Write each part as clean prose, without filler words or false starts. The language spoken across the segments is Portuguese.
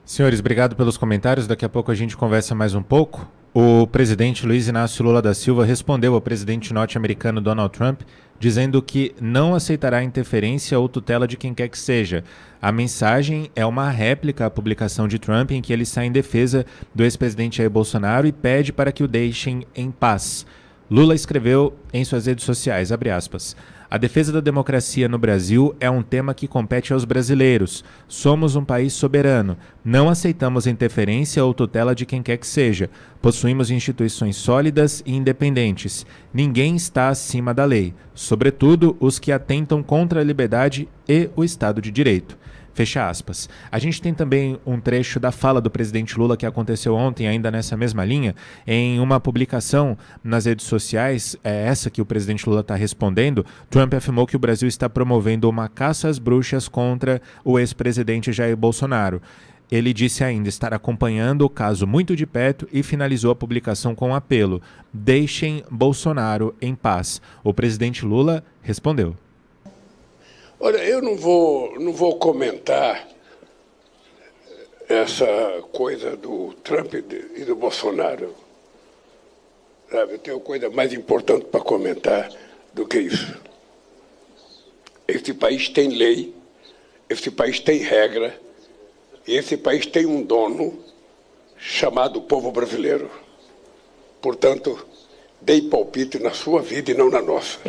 Senhores, obrigado pelos comentários. Daqui a pouco a gente conversa mais um pouco. O presidente Luiz Inácio Lula da Silva respondeu ao presidente norte-americano Donald Trump, dizendo que não aceitará interferência ou tutela de quem quer que seja. A mensagem é uma réplica à publicação de Trump, em que ele sai em defesa do ex-presidente Jair Bolsonaro e pede para que o deixem em paz. Lula escreveu em suas redes sociais, abre aspas, a defesa da democracia no Brasil é um tema que compete aos brasileiros. Somos um país soberano. Não aceitamos interferência ou tutela de quem quer que seja. Possuímos instituições sólidas e independentes. Ninguém está acima da lei, sobretudo os que atentam contra a liberdade e o Estado de Direito. Fecha aspas. A gente tem também um trecho da fala do presidente Lula que aconteceu ontem, ainda nessa mesma linha, em uma publicação nas redes sociais, essa que o presidente Lula está respondendo. Trump afirmou que o Brasil está promovendo uma caça às bruxas contra o ex-presidente Jair Bolsonaro. Ele disse ainda estar acompanhando o caso muito de perto e finalizou a publicação com um apelo: deixem Bolsonaro em paz. O presidente Lula respondeu. Olha, eu não vou comentar essa coisa do Trump e do Bolsonaro. Sabe, eu tenho coisa mais importante para comentar do que isso. Esse país tem lei, esse país tem regra, e esse país tem um dono chamado povo brasileiro. Portanto, dei palpite na sua vida e não na nossa.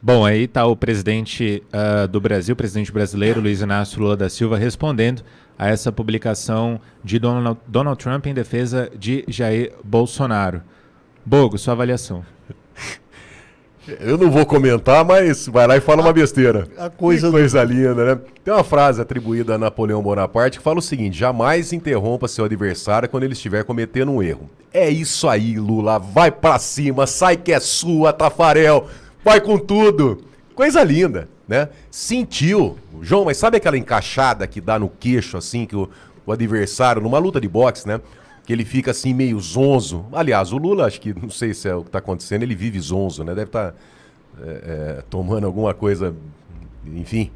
Bom, aí está o presidente do Brasil, o presidente brasileiro, Luiz Inácio Lula da Silva, respondendo a essa publicação de Donald Trump em defesa de Jair Bolsonaro. Bogo, sua avaliação. Eu não vou comentar, mas vai lá e fala uma besteira. Que coisa linda, né? Tem uma frase atribuída a Napoleão Bonaparte que fala o seguinte: jamais interrompa seu adversário quando ele estiver cometendo um erro. É isso aí, Lula. Vai pra cima, sai que é sua, Tafarel. Vai com tudo. Coisa linda, né? Sentiu. João, mas sabe aquela encaixada que dá no queixo, assim, que o adversário, numa luta de boxe, né? Que ele fica assim meio zonzo. Aliás, o Lula, acho que, não sei se é o que tá acontecendo, ele vive zonzo, né? Deve estar tomando alguma coisa, enfim.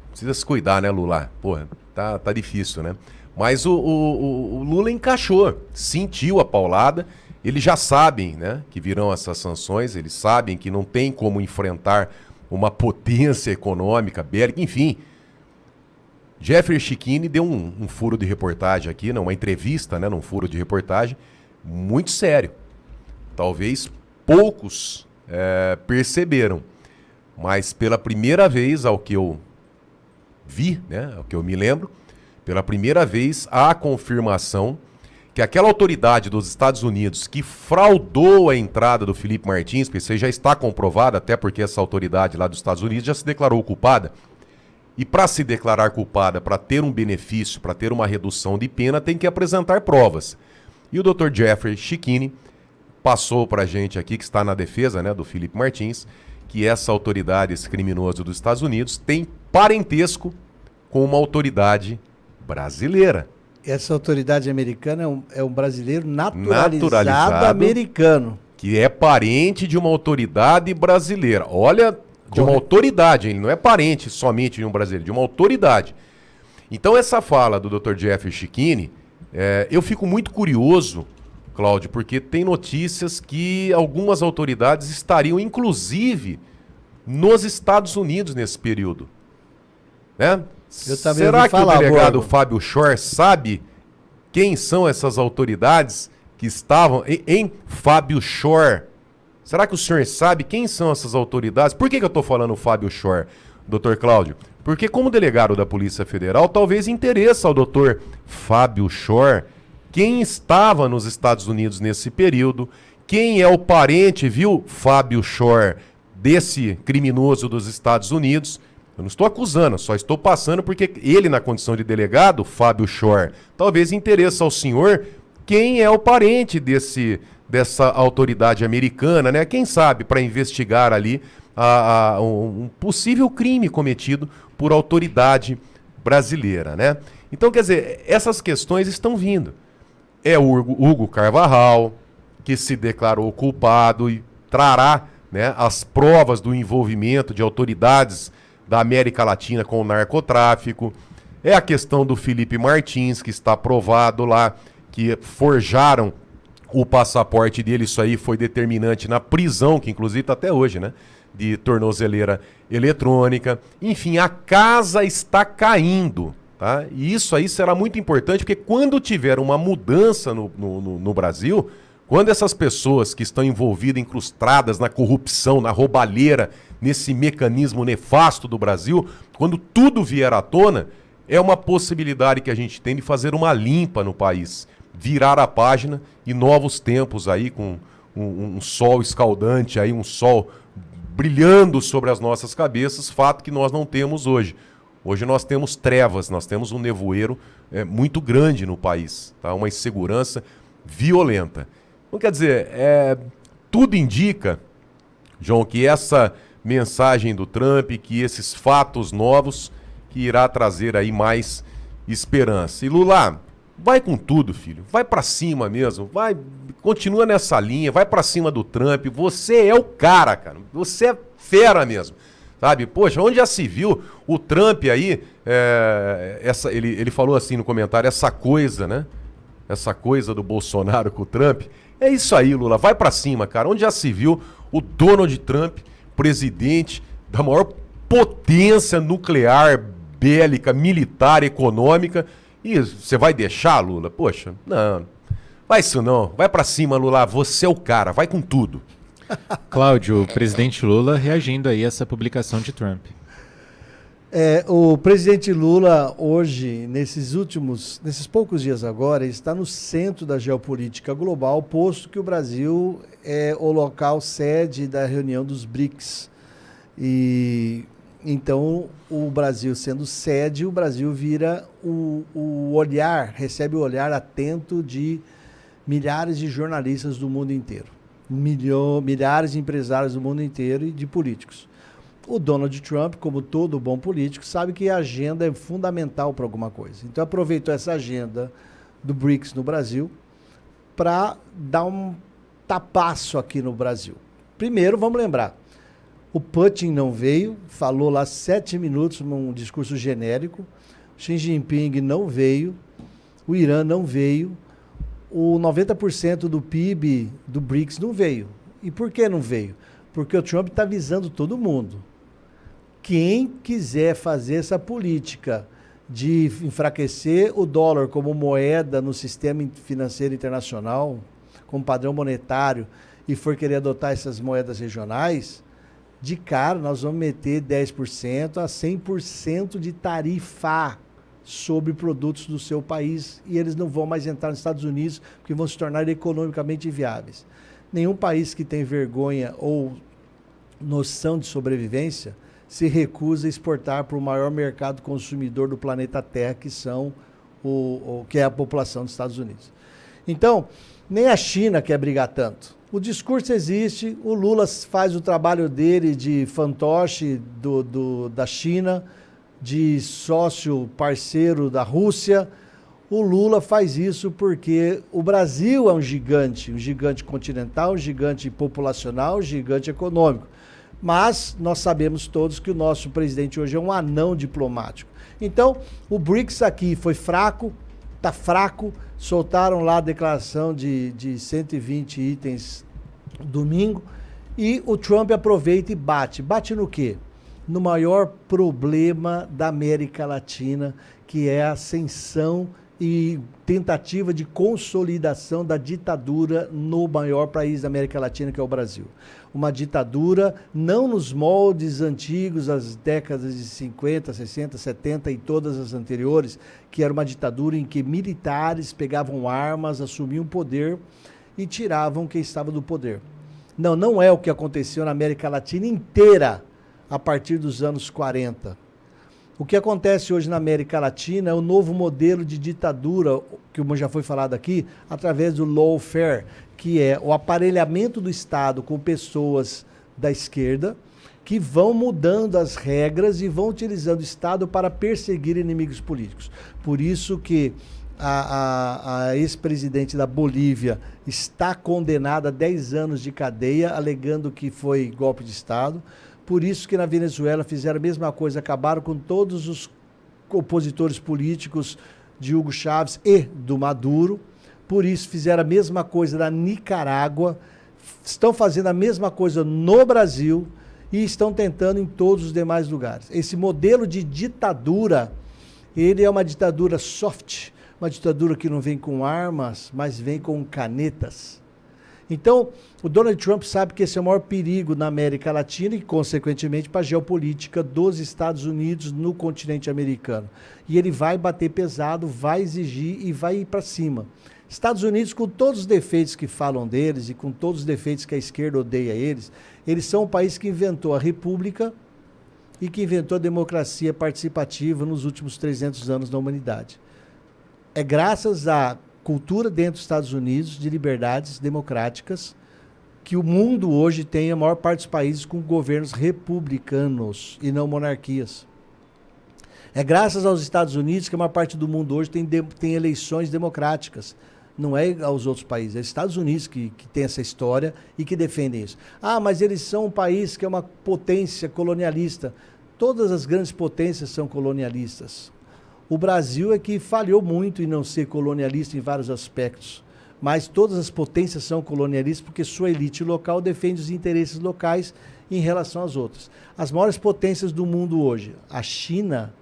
Precisa se cuidar, né, Lula? Porra, tá difícil, né? Mas o Lula encaixou, sentiu a paulada. Eles já sabem, né, que virão essas sanções, eles sabem que não tem como enfrentar uma potência econômica, bélica, enfim. Jeffrey Chiquini deu um furo de reportagem aqui, uma entrevista, né, num furo de reportagem, muito sério. Talvez poucos perceberam, mas pela primeira vez, ao que eu vi, né, ao que eu me lembro, pela primeira vez há a confirmação que aquela autoridade dos Estados Unidos que fraudou a entrada do Felipe Martins, porque isso aí já está comprovado, até porque essa autoridade lá dos Estados Unidos já se declarou culpada. E para se declarar culpada, para ter um benefício, para ter uma redução de pena, tem que apresentar provas. E o Dr. Jeffrey Chiquini passou para a gente aqui, que está na defesa, né, do Felipe Martins, que essa autoridade, esse criminoso dos Estados Unidos, tem parentesco com uma autoridade brasileira. Essa autoridade americana é um brasileiro naturalizado americano. Que é parente de uma autoridade brasileira. Olha, de uma autoridade, ele não é parente somente de um brasileiro, de uma autoridade. Então essa fala do Dr. Jeffrey Chiquini, eu fico muito curioso, Cláudio, porque tem notícias que algumas autoridades estariam, inclusive, nos Estados Unidos nesse período. Né? Será que o delegado Fábio Schor sabe quem são essas autoridades que estavam em Fábio Schor? Será que o senhor sabe quem são essas autoridades? Por que eu estou falando Fábio Schor, doutor Cláudio? Porque como delegado da Polícia Federal, talvez interessa ao doutor Fábio Schor quem estava nos Estados Unidos nesse período, quem é o parente, viu, Fábio Schor, desse criminoso dos Estados Unidos. Eu não estou acusando, só estou passando porque ele, na condição de delegado, Fábio Schor, talvez interesse ao senhor quem é o parente dessa autoridade americana, né? Quem sabe para investigar ali um possível crime cometido por autoridade brasileira, né? Então, quer dizer, essas questões estão vindo. É o Hugo Carvajal, que se declarou culpado e trará, né, as provas do envolvimento de autoridades da América Latina com o narcotráfico. É a questão do Felipe Martins, que está aprovado lá, que forjaram o passaporte dele. Isso aí foi determinante na prisão, que inclusive está até hoje, né? De tornozeleira eletrônica. Enfim, a casa está caindo, tá? E isso aí será muito importante, porque quando tiver uma mudança no Brasil, quando essas pessoas que estão envolvidas, incrustadas na corrupção, na roubalheira, nesse mecanismo nefasto do Brasil, quando tudo vier à tona, é uma possibilidade que a gente tem de fazer uma limpa no país, virar a página e novos tempos aí, com um sol escaldante, aí, um sol brilhando sobre as nossas cabeças, fato que nós não temos hoje. Hoje nós temos trevas, nós temos um nevoeiro muito grande no país, tá? Uma insegurança violenta. Então, quer dizer, tudo indica, João, que essa mensagem do Trump, que esses fatos novos, que irá trazer aí mais esperança. E Lula, vai com tudo, filho. Vai pra cima mesmo. Vai, continua nessa linha, vai pra cima do Trump. Você é o cara. Você é fera mesmo. Sabe? Poxa, onde já se viu o Trump aí, ele falou assim no comentário, essa coisa, né? Essa coisa do Bolsonaro com o Trump. É isso aí, Lula. Vai pra cima, cara. Onde já se viu o Donald Trump, presidente da maior potência nuclear, bélica, militar, econômica. E você vai deixar, Lula? Poxa, não. Vai isso não. Vai pra cima, Lula. Você é o cara. Vai com tudo. Cláudio, o presidente Lula reagindo aí a essa publicação de Trump. O presidente Lula hoje, nesses poucos dias agora, está no centro da geopolítica global, posto que o Brasil é o local sede da reunião dos BRICS. E então, o Brasil sendo sede, o Brasil vira o olhar, recebe o olhar atento de milhares de jornalistas do mundo inteiro, milhares de empresários do mundo inteiro e de políticos. O Donald Trump, como todo bom político, sabe que a agenda é fundamental para alguma coisa. Então, aproveitou essa agenda do BRICS no Brasil para dar um tapaço aqui no Brasil. Primeiro, vamos lembrar, o Putin não veio, falou lá 7 minutos num discurso genérico, Xi Jinping não veio, o Irã não veio, o 90% do PIB do BRICS não veio. E por que não veio? Porque o Trump está avisando todo mundo. Quem quiser fazer essa política de enfraquecer o dólar como moeda no sistema financeiro internacional, como padrão monetário, e for querer adotar essas moedas regionais, de cara nós vamos meter 10% a 100% de tarifa sobre produtos do seu país e eles não vão mais entrar nos Estados Unidos porque vão se tornar economicamente inviáveis. Nenhum país que tem vergonha ou noção de sobrevivência se recusa a exportar para o maior mercado consumidor do planeta Terra, que é a população dos Estados Unidos. Então, nem a China quer brigar tanto. O discurso existe, o Lula faz o trabalho dele de fantoche da China, de sócio parceiro da Rússia. O Lula faz isso porque o Brasil é um gigante continental, um gigante populacional, um gigante econômico. Mas nós sabemos todos que o nosso presidente hoje é um anão diplomático. Então, o BRICS aqui foi fraco, está fraco, soltaram lá a declaração de 120 itens domingo, e o Trump aproveita e bate. Bate no quê? No maior problema da América Latina, que é a ascensão e tentativa de consolidação da ditadura no maior país da América Latina, que é o Brasil. Uma ditadura não nos moldes antigos, as décadas de 50, 60, 70 e todas as anteriores, que era uma ditadura em que militares pegavam armas, assumiam poder e tiravam quem estava do poder. Não, não é o que aconteceu na América Latina inteira a partir dos anos 40. O que acontece hoje na América Latina é o novo modelo de ditadura, que já foi falado aqui, através do lawfare, que é o aparelhamento do Estado com pessoas da esquerda, que vão mudando as regras e vão utilizando o Estado para perseguir inimigos políticos. Por isso que a ex-presidente da Bolívia está condenada a 10 anos de cadeia, alegando que foi golpe de Estado. Por isso que na Venezuela fizeram a mesma coisa, acabaram com todos os opositores políticos de Hugo Chávez e do Maduro. Por isso fizeram a mesma coisa na Nicarágua, estão fazendo a mesma coisa no Brasil e estão tentando em todos os demais lugares. Esse modelo de ditadura, ele é uma ditadura soft, uma ditadura que não vem com armas, mas vem com canetas. Então, o Donald Trump sabe que esse é o maior perigo na América Latina e, consequentemente, para a geopolítica dos Estados Unidos no continente americano. E ele vai bater pesado, vai exigir e vai ir para cima. Estados Unidos, com todos os defeitos que falam deles e com todos os defeitos que a esquerda odeia eles são um país que inventou a república e que inventou a democracia participativa nos últimos 300 anos da humanidade. É graças à cultura dentro dos Estados Unidos de liberdades democráticas que o mundo hoje tem a maior parte dos países com governos republicanos e não monarquias. É graças aos Estados Unidos que a maior parte do mundo hoje tem eleições democráticas. Não é aos outros países, é os Estados Unidos que tem essa história e que defendem isso. Ah, mas eles são um país que é uma potência colonialista. Todas as grandes potências são colonialistas. O Brasil é que falhou muito em não ser colonialista em vários aspectos. Mas todas as potências são colonialistas porque sua elite local defende os interesses locais em relação às outras. As maiores potências do mundo hoje, a China,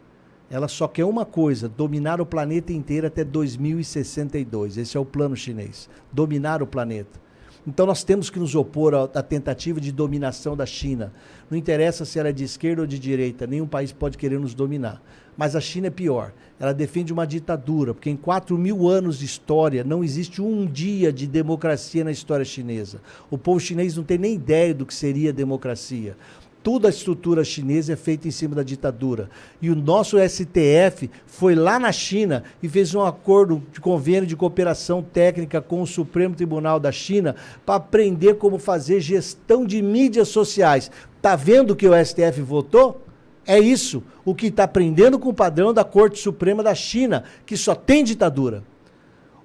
ela só quer uma coisa, dominar o planeta inteiro até 2062. Esse é o plano chinês, dominar o planeta. Então nós temos que nos opor à tentativa de dominação da China. Não interessa se ela é de esquerda ou de direita, nenhum país pode querer nos dominar. Mas a China é pior, ela defende uma ditadura, porque em 4.000 anos de história não existe um dia de democracia na história chinesa. O povo chinês não tem nem ideia do que seria democracia. Toda a estrutura chinesa é feita em cima da ditadura. E o nosso STF foi lá na China e fez um acordo de convênio de cooperação técnica com o Supremo Tribunal da China para aprender como fazer gestão de mídias sociais. Tá vendo o que o STF votou? É isso, o que está aprendendo com o padrão da Corte Suprema da China, que só tem ditadura.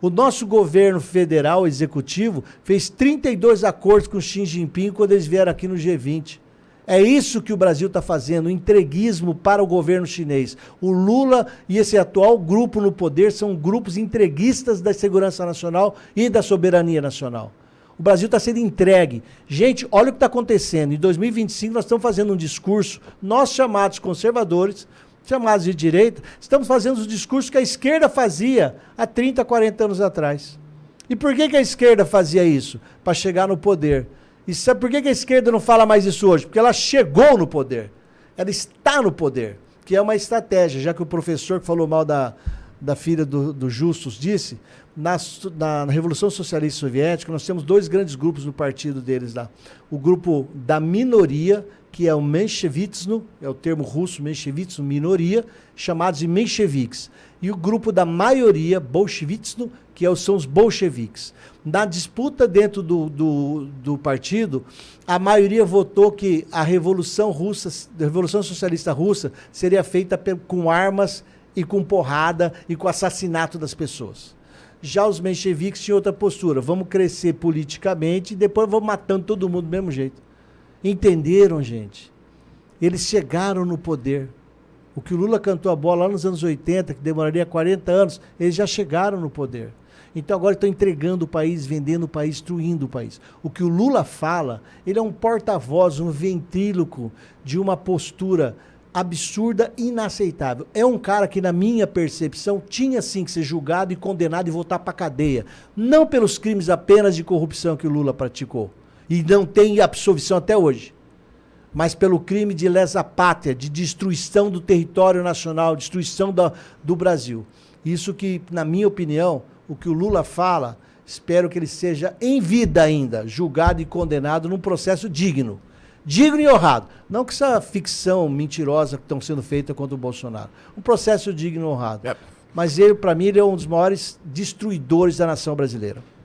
O nosso governo federal executivo fez 32 acordos com Xi Jinping quando eles vieram aqui no G20. É isso que o Brasil está fazendo, entreguismo para o governo chinês. O Lula e esse atual grupo no poder são grupos entreguistas da segurança nacional e da soberania nacional. O Brasil está sendo entregue. Gente, olha o que está acontecendo. Em 2025 nós estamos fazendo um discurso, nós chamados conservadores, chamados de direita, estamos fazendo os discursos que a esquerda fazia há 30, 40 anos atrás. E por que a esquerda fazia isso? Para chegar no poder. E sabe por que a esquerda não fala mais isso hoje? Porque ela chegou no poder. Ela está no poder, que é uma estratégia, já que o professor que falou mal da filha do Justus disse, na Revolução Socialista Soviética, nós temos dois grandes grupos no partido deles lá. O grupo da minoria, que é o menchevismo, é o termo russo, menchevismo, minoria, chamados de mencheviques. E o grupo da maioria, bolchevismo, que são os bolcheviques. Na disputa dentro do partido, a maioria votou que a Revolução Socialista Russa seria feita com armas e com porrada e com assassinato das pessoas. Já os mencheviques tinham outra postura, vamos crescer politicamente e depois vamos matando todo mundo do mesmo jeito. Entenderam, gente? Eles chegaram no poder. O que o Lula cantou a bola lá nos anos 80, que demoraria 40 anos, eles já chegaram no poder. Então agora estão entregando o país, vendendo o país, destruindo o país. O que o Lula fala, ele é um porta-voz, um ventríloco de uma postura absurda, inaceitável. É um cara que, na minha percepção, tinha sim que ser julgado e condenado e voltar para a cadeia. Não pelos crimes apenas de corrupção que o Lula praticou. E não tem absolvição até hoje. Mas pelo crime de lesa pátria, de destruição do território nacional, destruição do Brasil. Isso que, na minha opinião, o que o Lula fala, espero que ele seja em vida ainda, julgado e condenado num processo digno. Digno e honrado. Não que essa ficção mentirosa que estão sendo feita contra o Bolsonaro. Um processo digno e honrado. Mas ele, para mim, ele é um dos maiores destruidores da nação brasileira.